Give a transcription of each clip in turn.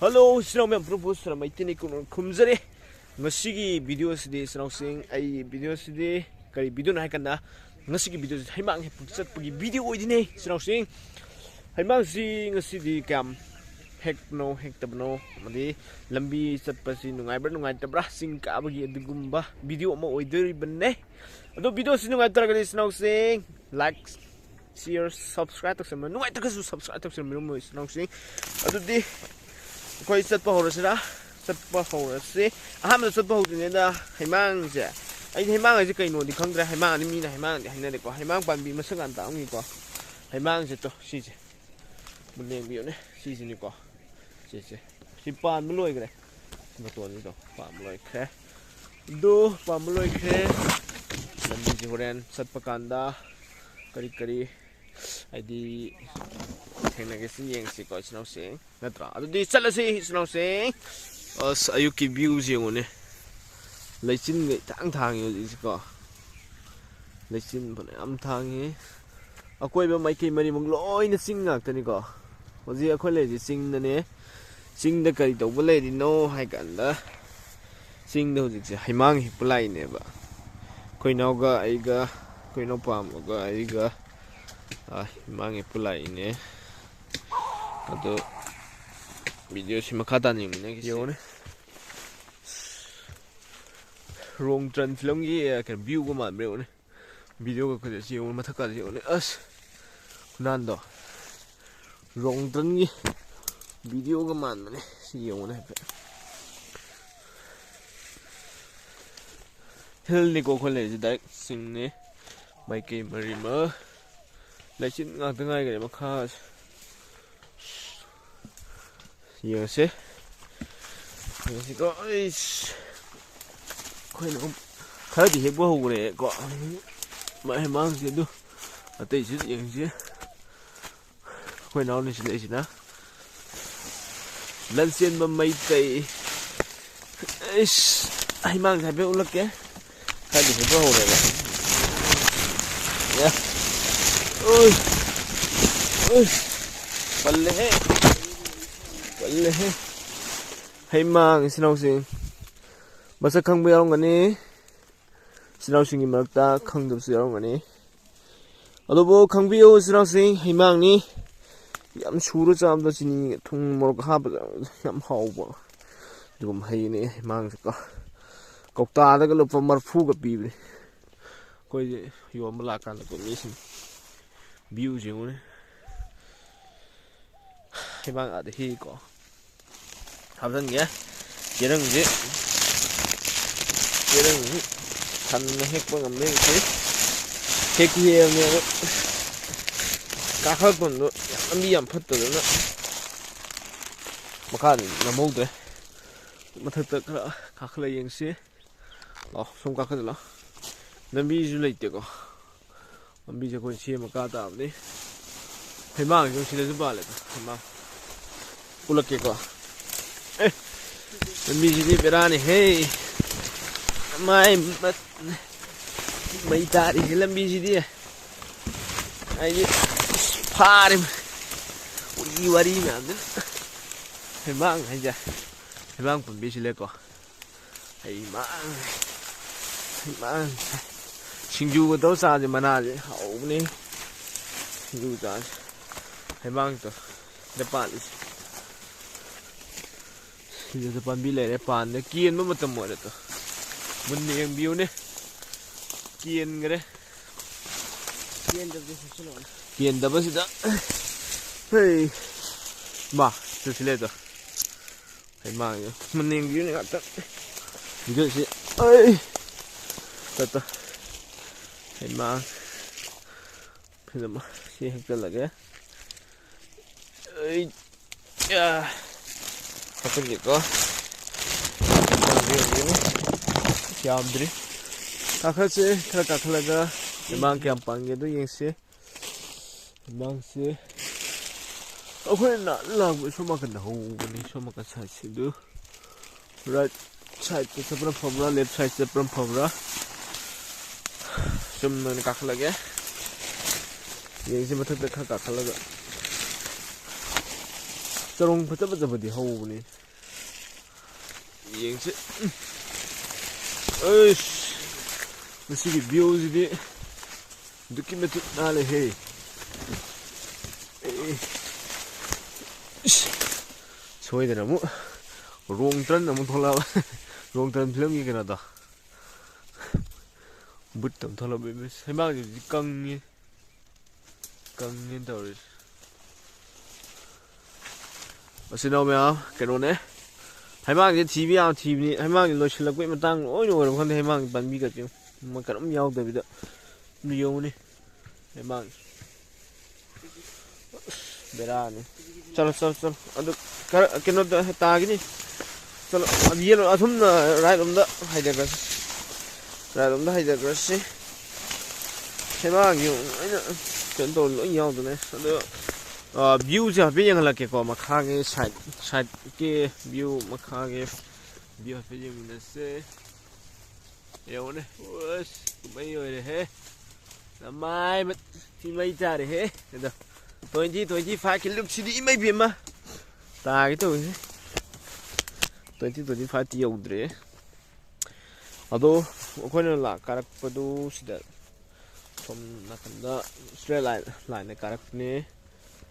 Hello, sinaumen propose na maitini kuno kumzare. Ngasigi video sidi sinau sing ai video sidi kari video na haikanda ngasigi video haimang hepsat pagi video oidine sinau sing haimang si ngasidi kam hek no hek tabno madi lambi satpasi nungai tabra sing ka bagi adugumba video ma oideri banne ado video sinungai taragani sinau sing like share subscribe tak sama nungai tak subscribe tak sama mo sinau sing ado di koi satpa horasira satpa horase aham satpa hodineda haimang je ai haimang ai kai no di khangdra haimang ni mi na haimang di hainade ko haimang panbi masangan ta ngi ko haimang je to si je muneng bi ne si ni ko si pan muloi kre ma to ni to pan muloi kre do pan muloi kre lambi ji horen satpa kanda kari ai di thengna ge sin yeng si ko sinau sing natra adu di chalasi sinau sing as ayuki view je ngone leichin ge thang yo ji ko leichin bane am thang he akoi ba mai ke mari mong loi na sing ngak tani ko hoji akhoi le ji sing na ne sing da kari to bole di no hai kan da sing da hoji je haimang hi pulai ne ba koi nau ga ai ga koi no pam ga ai ga haimang hi pulai ne ado video si makata ni mune yo ne rong tran film gi kan view ko ma bre ne video ko si yo mathak ka yo ne as nan do rong tran gi video ko man ne si yo ne hel ni ko khole ji dak sing ne mai ke mari ma lai chin nga ta ngai ga ma kha Yes, có khơi nó khá thì hết bữa hồ này có mà mang gì đâu ở đây chỉ những gì khơi nó này chỉ là lần xem mà mấy tay ai mang thay biết lắc cái khá thì hết bữa hồ này nhá ôi ôi bắn lẽ haimang sinau sing masa khang bayarong ngani sinau sing marakta khang dub sayarong ngani adobo khang biyo sinau sing haimang ni yam churu cham da chini thung morok ha ba yam hau ba dum hai ni haimang ka kokta da ga lupa marfu ga pi koi yo mala kan ko mi sin view je ngone haimang ade hi ko habsan ge jereng je kan hek pa ngam le ke hek ye me ka khak pon do ambi yam phat to na makha na mo de mathak ta ka khla yeng se lo som ka khla lo nambi ju lai te ko ambi je ko che maka ta ni haimang jo si le ju ba le haimang ulak ke ko lambi ji berani hey mai tari lambi ji dia ai ni pare uri wari na de haimang haja haimang pun bi le ko haimang singju ko to sa je mana je hau ni singju ta haimang to depan Bây giờ pan bi le pan ne kiên ma matam mo to mun ne yang biu ne kiên gre kiên da basi da hey ma tu sile to hey ma yo mun ne yang biu ne ga ta biu si ai ta hey ma phila ma si hek ta lage ai ya apa ni ko siamdri kakha se kakha ga mang kyam pange do yeng se mang se akhoi na la bu so ma kan ho ni so ma ka sa se do right side to the from left side to from sum na kakha lage yeng se mathak kakha ga ꯆꯔꯣꯡ ꯐꯖ ꯐꯖꯕꯗꯤ ꯍꯧꯕꯅꯤ ꯌꯦꯡꯁꯦ ꯑꯁ ꯃꯁꯤꯒꯤ ꯚ꯭ꯌꯨꯁꯤꯗꯤ ꯑꯗꯨꯛꯀꯤ ꯃꯇꯤꯛ ꯅꯥꯜꯂꯦꯍꯦ 소이들 뭐 롱트런 너무 돌아와 롱트런 필름이 그나다 붓좀 돌아보면 세마지 깡이 더리 어시나오면 그러네 해망이 TV야 TV 해망이 놓실라고 있면 땅 어이노 그럼 근데 해망이 반미가 좀뭐 그럼 야우다비다 미용이 해망 बेराने चलो चलो चलो अदु किनो तागिनी चलो अब ये लो अथुम राइट रोम दा हाइदग्रस सेमागी अइना केन तो लो याउदने अदु व्यू से हबे यंगलके को मखागे साइड के व्यू मखागे व्यू हबे यंगनसे येउने ओस मै ओरे हे नमाय तिमै जारे हे the 2025 cái lúc xí đi mấy biển mà ta cái tôi 2025 thì yêu đấy ở đâu có nên là cà rắc vào đâu xí đó xong là cần đó straight lại này cà rắc này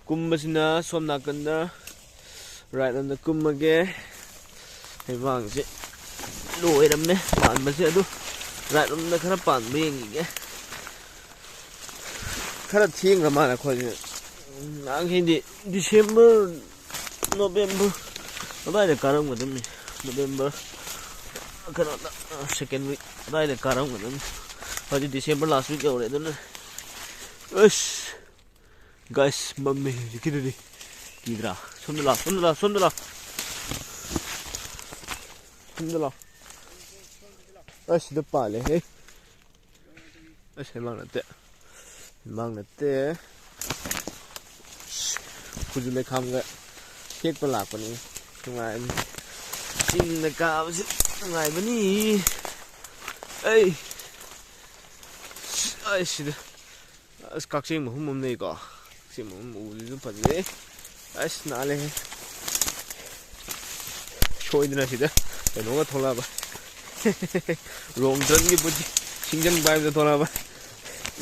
cum mà xin na xong là cần đó right là cum mà cái hay vàng chứ đuổi đâm này bạn mà sẽ đâu right đâm nó khá là bạn miếng gì cái khá là thiên cả mà là coi Angin December, November, ada ada karang macam ni. November, kan second week, ada ada karang macam ni. Pada December last week awal itu na. Ush, guys, mami, kita ni, kira. Sundalah. Ush, depan le, hey. Ush, memang nate. kujume khamga kek pa lakpani ngai chin na ka ngai bani ai shida as kaksim hum nei ko sim hum u phajle as nale choidna shida eno ga thola ba rom jan gi buji singjang bai da thola ba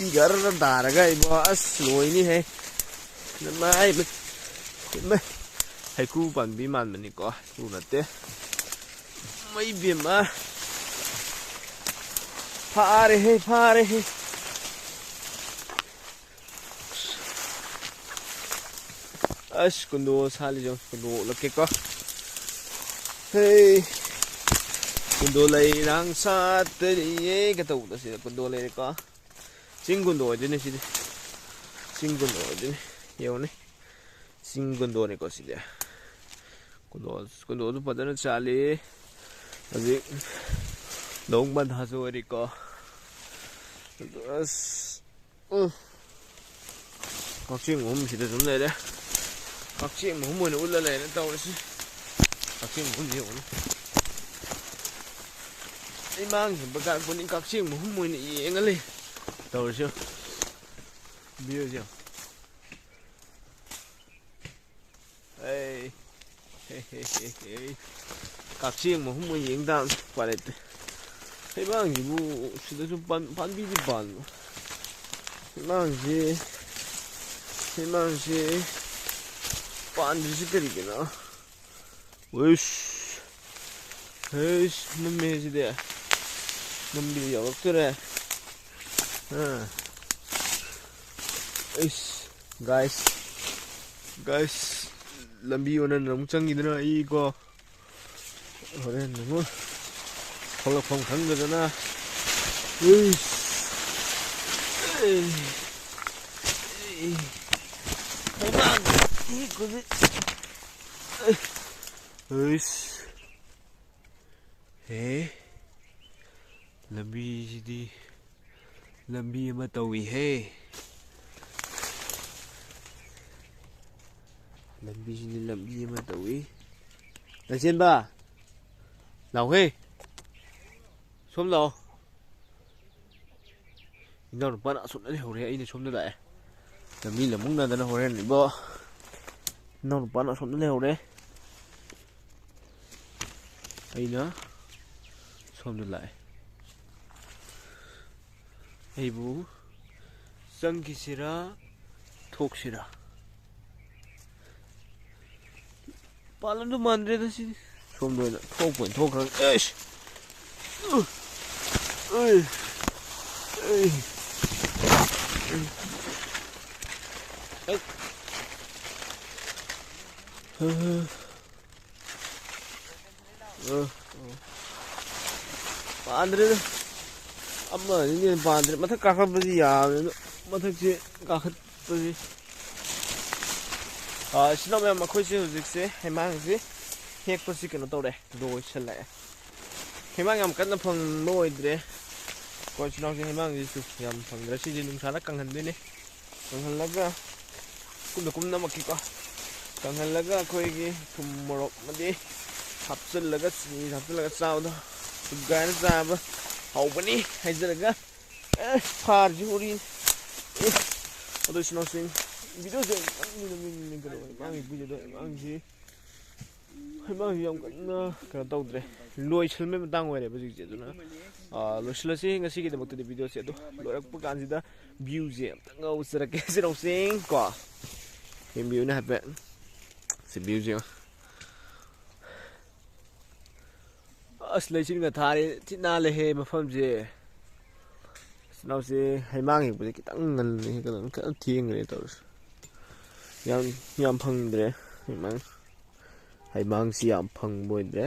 I gar na daraga I ba as loini he na mai hay khu bản bí màn mình có khu là thế mấy biển mà pha đấy as kundo sali jong kundo là cái có hey kundo lấy rang sa tới đi cái tàu đó sẽ kundo lấy có chính kundo chứ này chứ chính kundo chứ này hiểu này Singundo ne ko sida kundo pada na chali aji long ban hazo ri ko as kakching hum sida zum le de kakching hum mo ne ulla le na taw si kakching hum ni on ai mang ba ka kun kakching hum mo ne yengali taw si bio si hey 각시행 뭐 한번 영당 말했대 해방이 뭐 진짜 좀 반비지 반 해방시 반비지 그리기나 으이씨 에이씨 놈매지대 놈비 여각들에 에이씨 guys lambi onan nong changidna igo horen nong kholok phong thangdana lambi ama tawi he lambi mà tuổi là trên ba lẩu he xóm lẩu nó bạn đã xuống đấy hồi đấy anh xóm đấy lambi là muốn là nó hồi đấy bo ꯅꯪ ꯅꯨꯄꯥꯅ ꯑꯁꯣꯝꯗ ꯂꯩꯍꯧꯔꯦ ꯑꯩꯅ ꯁꯣꯝꯗ ꯂꯥꯛꯑꯦ ꯑꯩꯕꯨ ꯆꯪꯈꯤꯁꯤꯔꯥ ꯊꯣꯛꯁꯤꯔꯥ ꯄꯥꯜꯂꯝꯗꯣ ꯃꯥꯟꯗ꯭ꯔꯦꯗ ꯁꯤꯗꯤ ꯁꯣꯝꯗ ꯑꯣꯏꯅ ꯊꯣꯛꯄ ꯑꯣꯏꯅ ꯊꯣꯛꯈ꯭ꯔꯒ ꯑꯩꯁ ꯄꯥꯟꯗ꯭ꯔꯦꯗ ꯑꯃ ꯑꯅꯤꯅ ꯄꯥꯟꯗ꯭ꯔꯦ ꯃꯊꯛ ꯀꯥꯈꯠꯄꯁꯤ ꯌꯥꯕꯅꯤ ꯃꯊꯛꯁꯤ ꯀꯥꯈꯠꯄꯁꯤ ꯁꯤꯅ ꯃꯌꯥꯝ ꯑꯩꯈꯣꯏꯁꯦ ꯍꯧꯖꯤꯛꯁꯦ ꯍꯩꯃꯥꯡꯁꯤ ꯍꯦꯛꯄꯁꯤ ꯀꯩꯅꯣ ꯇꯧꯔꯦ ꯂꯣꯏꯁꯤꯜꯂꯛꯑꯦ ꯍꯩꯃꯥꯡ ꯌꯥꯝ ꯀꯟꯅ ꯐꯪꯕ ꯑꯣꯏꯗ꯭ꯔꯦ ꯑꯩꯈꯣꯏ ꯆꯤꯜꯅꯥꯎꯁꯤ ꯍꯩꯃꯥꯡꯁꯤꯁꯨ ꯌꯥꯝ ꯐꯪꯗ꯭ꯔꯦ ꯁꯤꯁꯦ ꯅꯨꯡꯁꯥꯗ ꯀꯪꯍꯟꯗꯣꯏꯅꯦ ꯀꯪꯍꯜꯂꯒ ꯀꯨꯝꯅ ꯀꯨꯝꯅꯃꯛꯀꯤꯀꯣ ꯀꯪꯍꯜꯂꯒ ꯑꯩꯈꯣꯏꯒꯤ ꯊꯨꯝ ꯃꯣꯔꯣꯛ ꯑꯃꯗꯤ ꯍꯥꯞꯆꯤꯜꯂꯒ ꯆꯤꯅꯤ ꯍꯥꯞꯆꯤꯜꯂꯒ ꯆꯥꯕꯗꯣ ꯁꯨꯒꯥꯏꯅ ꯆꯥꯕ ꯍꯥꯎꯕꯅꯤ ꯍꯥꯏꯖꯔꯒ ꯐꯥꯔꯁꯤ ꯎꯔꯤ ꯑꯗꯨ ꯆꯤꯜꯅꯥꯎꯁꯤꯡ ꯚꯤꯗꯤꯑꯣꯁꯦ ꯍꯩꯃꯥꯡꯒꯤ ꯚꯤꯗꯤꯑꯣꯗꯣ ꯍꯩꯃꯥꯡꯁꯤ ꯌꯥꯝ ꯀꯟꯅ ꯀꯩꯅꯣ ꯇꯧꯗ꯭ꯔꯦ ꯂꯣꯏꯁꯤꯟꯕꯩ ꯃꯇꯥꯡ ꯑꯣꯏꯔꯦꯕ ꯍꯧꯖꯤꯛꯁꯦ ꯑꯗꯨꯅ ꯂꯣꯏꯁꯤꯜꯂꯁꯤ ꯉꯁꯤꯒꯤꯗꯃꯛꯇꯗꯤ ꯚꯤꯗꯤꯑꯣꯁꯦ ꯑꯗꯣ ꯂꯣꯏꯔꯛꯄ ꯀꯥꯟꯁꯤꯗ ꯚ꯭ꯌꯨꯁꯦ ꯑꯝꯇꯪ ꯉꯧꯖꯔꯛꯀꯦ ꯆꯤꯜꯅꯥꯎꯁꯤꯡ ꯀꯣ ꯌꯦꯡꯕꯤꯌꯨꯅꯦ ꯍꯥꯏꯐꯦꯠ ꯁꯤ ꯚ꯭ꯌꯨꯁꯦ ꯑꯁ ꯂꯩꯆꯤꯟꯒ ꯊꯥꯔꯦ ꯊꯤ ꯅꯥꯜꯂꯦꯍꯦ ꯃꯐꯝꯁꯦ ꯆꯤꯜꯅꯥꯎꯁꯦ ꯍꯩꯃꯥꯡ ꯍꯦꯛꯄꯁꯦ ꯈꯤꯇꯪ ꯉꯜꯂꯤ ꯍꯦꯛꯀꯗꯕꯅꯤ ꯈꯤꯇꯪ ꯊꯦꯡꯈ꯭ꯔꯦ ꯇꯧꯔꯤꯁꯦ ꯌꯥꯝ ꯐꯪꯗ꯭ꯔꯦ ꯍꯩꯃꯥꯡꯁꯤ ꯌꯥꯝ ꯐꯪꯕ ꯑꯣꯏꯗ꯭ꯔꯦ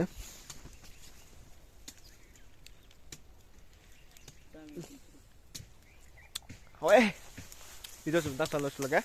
ꯍꯣꯏ ꯚꯤꯗꯤꯑꯣꯁꯨ ꯑꯝꯇ ꯂꯣꯏꯁꯤꯜꯂꯒꯦ